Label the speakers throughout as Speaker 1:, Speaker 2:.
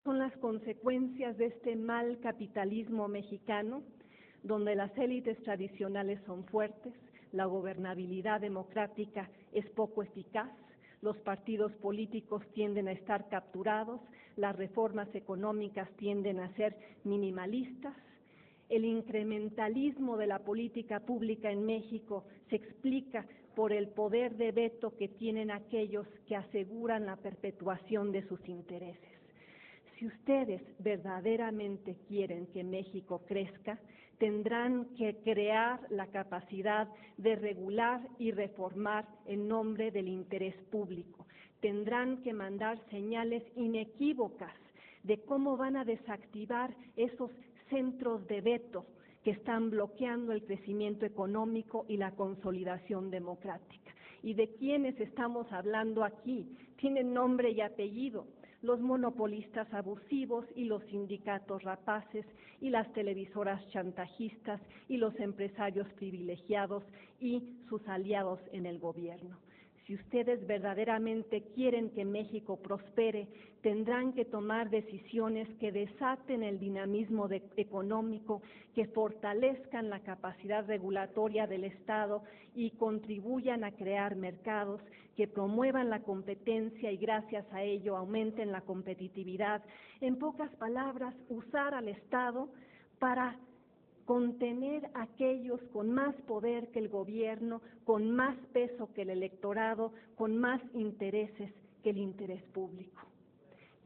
Speaker 1: Son las consecuencias de este mal capitalismo mexicano, donde las élites tradicionales son fuertes, la gobernabilidad democrática es poco eficaz, los partidos políticos tienden a estar capturados, las reformas económicas tienden a ser minimalistas. El incrementalismo de la política pública en México se explica por el poder de veto que tienen aquellos que aseguran la perpetuación de sus intereses. Si ustedes verdaderamente quieren que México crezca, tendrán que crear la capacidad de regular y reformar en nombre del interés público. Tendrán que mandar señales inequívocas de cómo van a desactivar esos centros de veto que están bloqueando el crecimiento económico y la consolidación democrática. ¿Y de quiénes estamos hablando aquí? Tienen nombre y apellido: los monopolistas abusivos y los sindicatos rapaces y las televisoras chantajistas y los empresarios privilegiados y sus aliados en el gobierno. Si ustedes verdaderamente quieren que México prospere, tendrán que tomar decisiones que desaten el dinamismo económico, que fortalezcan la capacidad regulatoria del Estado y contribuyan a crear mercados, que promuevan la competencia y gracias a ello aumenten la competitividad. En pocas palabras, usar al Estado para contener a aquellos con más poder que el gobierno, con más peso que el electorado, con más intereses que el interés público.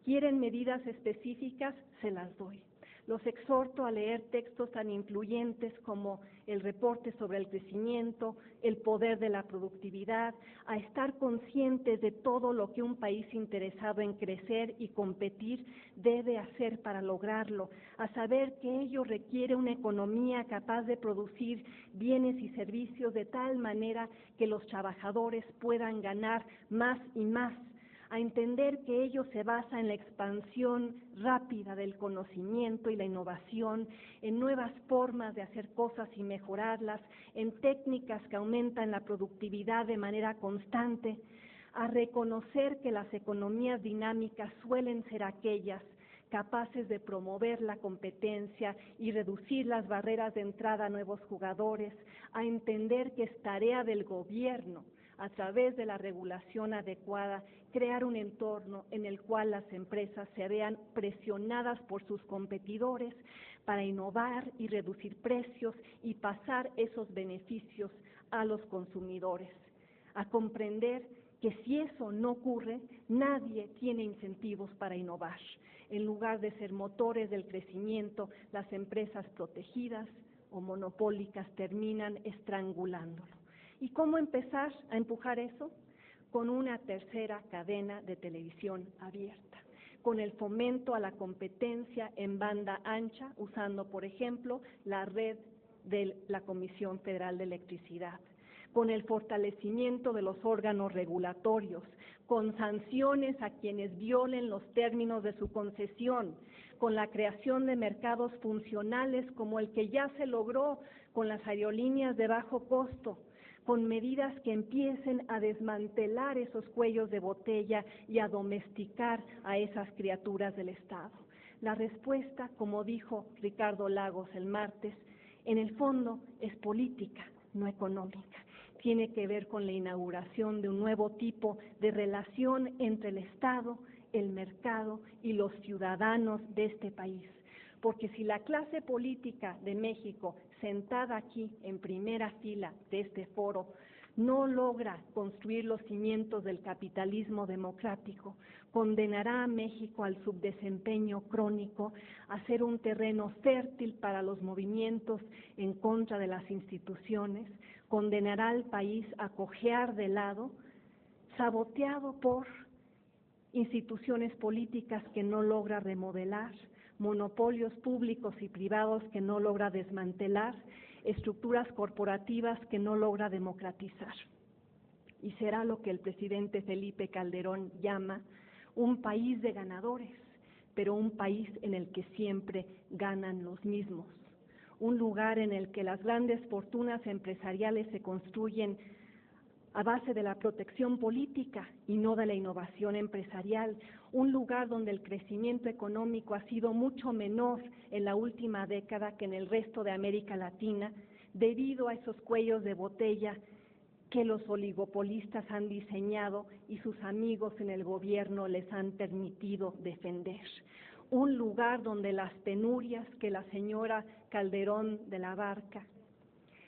Speaker 1: ¿Quieren medidas específicas? Se las doy. Los exhorto a leer textos tan influyentes como el reporte sobre el crecimiento, el poder de la productividad, a estar conscientes de todo lo que un país interesado en crecer y competir debe hacer para lograrlo, a saber que ello requiere una economía capaz de producir bienes y servicios de tal manera que los trabajadores puedan ganar más y más, a entender que ello se basa en la expansión rápida del conocimiento y la innovación, en nuevas formas de hacer cosas y mejorarlas, en técnicas que aumentan la productividad de manera constante, a reconocer que las economías dinámicas suelen ser aquellas capaces de promover la competencia y reducir las barreras de entrada a nuevos jugadores, a entender que es tarea del gobierno, a través de la regulación adecuada, crear un entorno en el cual las empresas se vean presionadas por sus competidores para innovar y reducir precios y pasar esos beneficios a los consumidores, a comprender que si eso no ocurre, nadie tiene incentivos para innovar. En lugar de ser motores del crecimiento, las empresas protegidas o monopólicas terminan estrangulándolo. ¿Y cómo empezar a empujar eso? Con una tercera cadena de televisión abierta, con el fomento a la competencia en banda ancha, usando, por ejemplo, la red de la Comisión Federal de Electricidad, con el fortalecimiento de los órganos regulatorios, con sanciones a quienes violen los términos de su concesión, con la creación de mercados funcionales como el que ya se logró con las aerolíneas de bajo costo, con medidas que empiecen a desmantelar esos cuellos de botella y a domesticar a esas criaturas del Estado. La respuesta, como dijo Ricardo Lagos el martes, en el fondo es política, no económica. Tiene que ver con la inauguración de un nuevo tipo de relación entre el Estado, el mercado y los ciudadanos de este país. Porque si la clase política de México, sentada aquí en primera fila de este foro, no logra construir los cimientos del capitalismo democrático, condenará a México al subdesempeño crónico, a ser un terreno fértil para los movimientos en contra de las instituciones, condenará al país a cojear de lado, saboteado por instituciones políticas que no logra remodelar, monopolios públicos y privados que no logra desmantelar, estructuras corporativas que no logra democratizar. Y será lo que el presidente Felipe Calderón llama un país de ganadores, pero un país en el que siempre ganan los mismos, un lugar en el que las grandes fortunas empresariales se construyen a base de la protección política y no de la innovación empresarial, un lugar donde el crecimiento económico ha sido mucho menor en la última década que en el resto de América Latina, debido a esos cuellos de botella que los oligopolistas han diseñado y sus amigos en el gobierno les han permitido defender. Un lugar donde las penurias que la señora Calderón de la Barca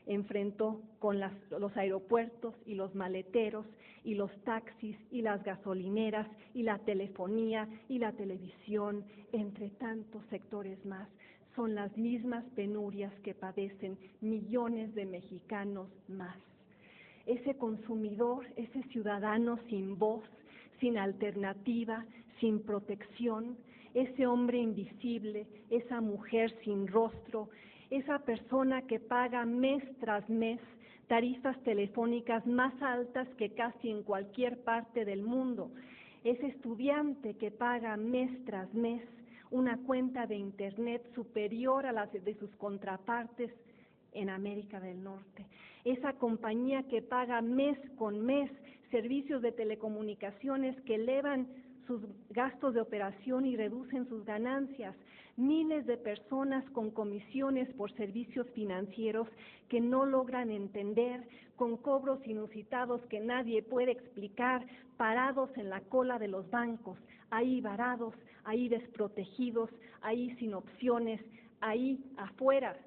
Speaker 1: enfrentó con los aeropuertos y los maleteros y los taxis y las gasolineras y la telefonía y la televisión, entre tantos sectores más, son las mismas penurias que padecen millones de mexicanos más. Ese consumidor, ese ciudadano sin voz, sin alternativa, sin protección, ese hombre invisible, esa mujer sin rostro, esa persona que paga mes tras mes tarifas telefónicas más altas que casi en cualquier parte del mundo, ese estudiante que paga mes tras mes una cuenta de internet superior a la de sus contrapartes en América del Norte, esa compañía que paga mes con mes servicios de telecomunicaciones que elevan sus gastos de operación y reducen sus ganancias, miles de personas con comisiones por servicios financieros que no logran entender, con cobros inusitados que nadie puede explicar, parados en la cola de los bancos, ahí varados, ahí desprotegidos, ahí sin opciones, ahí afuera,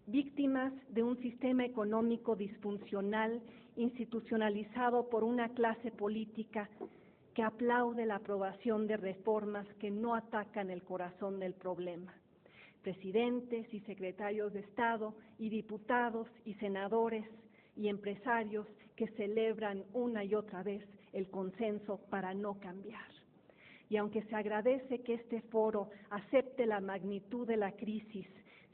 Speaker 1: víctimas de un sistema económico disfuncional, institucionalizado por una clase política que aplaude la aprobación de reformas que no atacan el corazón del problema. Presidentes y secretarios de Estado y diputados y senadores y empresarios que celebran una y otra vez el consenso para no cambiar. Y aunque se agradece que este foro acepte la magnitud de la crisis,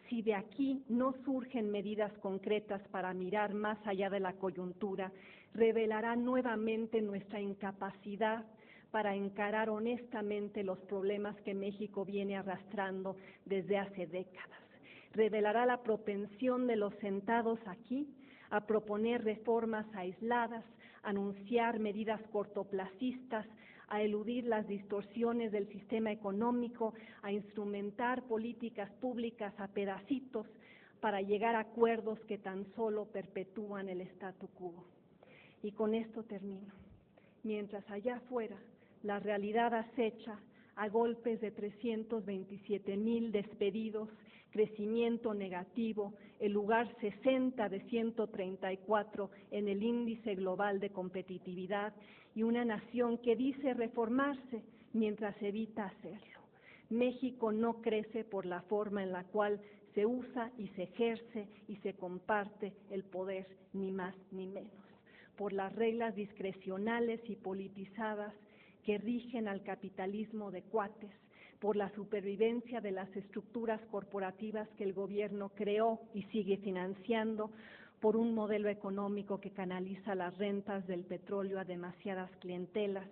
Speaker 1: si de aquí no surgen medidas concretas para mirar más allá de la coyuntura, revelará nuevamente nuestra incapacidad para encarar honestamente los problemas que México viene arrastrando desde hace décadas. Revelará la propensión de los sentados aquí a proponer reformas aisladas, a anunciar medidas cortoplacistas, a eludir las distorsiones del sistema económico, a instrumentar políticas públicas a pedacitos para llegar a acuerdos que tan solo perpetúan el statu quo. Y con esto termino. Mientras allá afuera la realidad acecha a golpes de 327,000 despedidos, crecimiento negativo, el lugar 60 de 134 en el índice global de competitividad y una nación que dice reformarse mientras evita hacerlo. México no crece por la forma en la cual se usa y se ejerce y se comparte el poder, ni más ni menos, por las reglas discrecionales y politizadas que rigen al capitalismo de cuates, por la supervivencia de las estructuras corporativas que el gobierno creó y sigue financiando, por un modelo económico que canaliza las rentas del petróleo a demasiadas clientelas,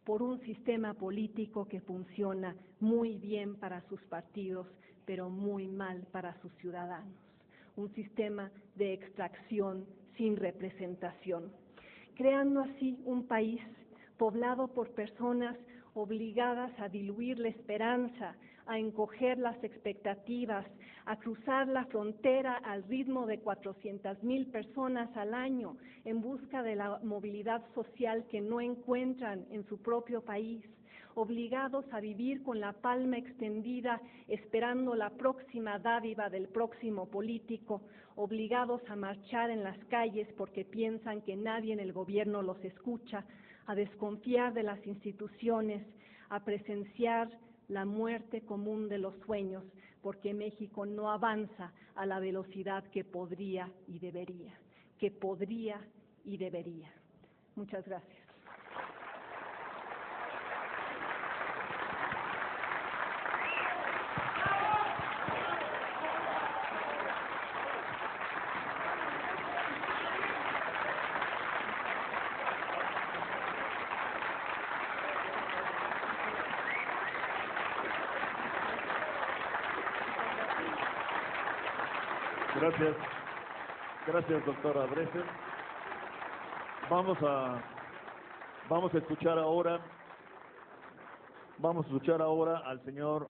Speaker 1: por un sistema político que funciona muy bien para sus partidos, pero muy mal para sus ciudadanos. Un sistema de extracción sin representación, creando así un país poblado por personas obligadas a diluir la esperanza, a encoger las expectativas, a cruzar la frontera al ritmo de 400,000 personas al año en busca de la movilidad social que no encuentran en su propio país, obligados a vivir con la palma extendida esperando la próxima dádiva del próximo político, obligados a marchar en las calles porque piensan que nadie en el gobierno los escucha, a desconfiar de las instituciones, a presenciar la muerte común de los sueños, porque México no avanza a la velocidad que podría y debería, Muchas gracias.
Speaker 2: Gracias. Gracias, doctora Dresser. Vamos a, vamos a escuchar ahora al señor